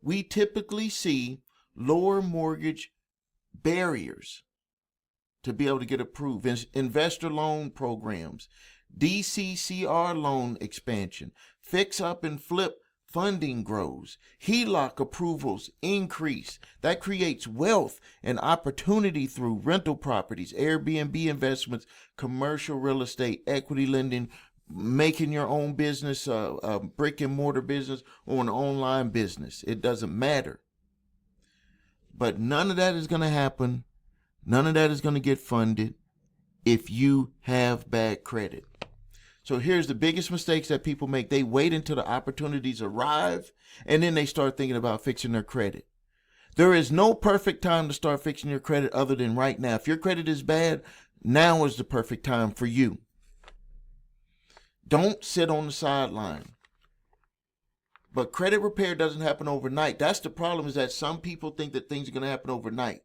we typically see lower mortgage barriers to be able to get approved. Investor loan programs, DCCR loan expansion, fix up and flip funding grows, heloc approvals increase. That creates wealth and opportunity through rental properties, Airbnb investments, commercial real estate, equity lending, making your own business, a brick and mortar business or an online business. It doesn't matter. But none of that is going to happen. None of that is going to get funded if you have bad credit. So here's the biggest mistakes that people make. They wait until the opportunities arrive, and then they start thinking about fixing their credit. There is no perfect time to start fixing your credit other than right now. If your credit is bad, now is the perfect time for you. Don't sit on the sideline. But credit repair doesn't happen overnight. That's the problem, is that some people think that things are going to happen overnight.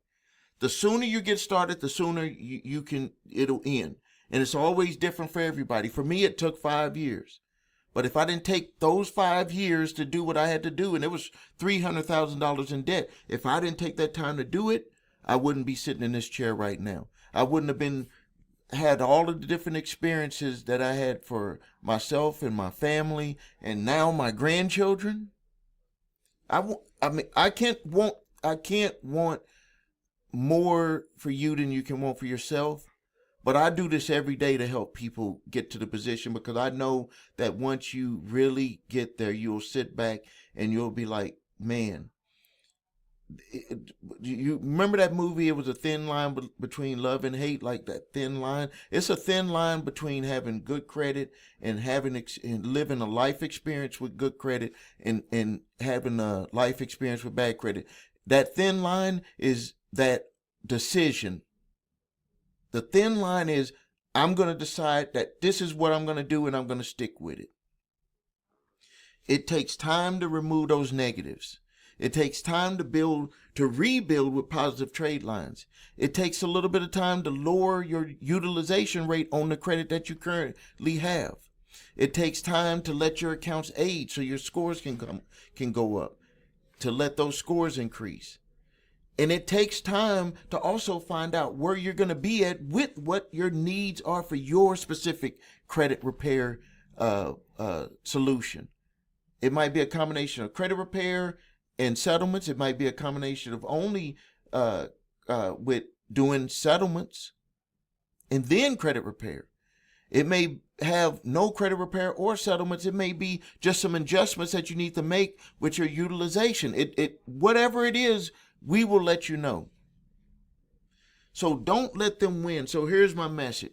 The sooner you get started, the sooner it'll end. And it's always different for everybody. For me, it took 5 years. But if I didn't take those 5 years to do what I had to do, and it was $300,000 in debt, if I didn't take that time to do it, I wouldn't be sitting in this chair right now. I wouldn't have had all of the different experiences that I had for myself and my family, and now my grandchildren. I can't want more for you than you can want for yourself. But I do this every day to help people get to the position, because I know that once you really get there, you'll sit back and you'll be like, man, you remember that movie? It was a thin line between love and hate, like that thin line. It's a thin line between having good credit and and living a life experience with good credit and having a life experience with bad credit. That thin line is that decision. The thin line is, I'm going to decide that this is what I'm going to do, and I'm going to stick with it. It takes time to remove those negatives. It takes time to rebuild with positive trade lines. It takes a little bit of time to lower your utilization rate on the credit that you currently have. It takes time to let your accounts age so your scores can go up, to let those scores increase. And it takes time to also find out where you're going to be at with what your needs are for your specific credit repair solution. It might be a combination of credit repair and settlements. It might be a combination of only with doing settlements and then credit repair. It may have no credit repair or settlements. It may be just some adjustments that you need to make with your utilization. Whatever it is, we will let you know. So don't let them win. So here's my message.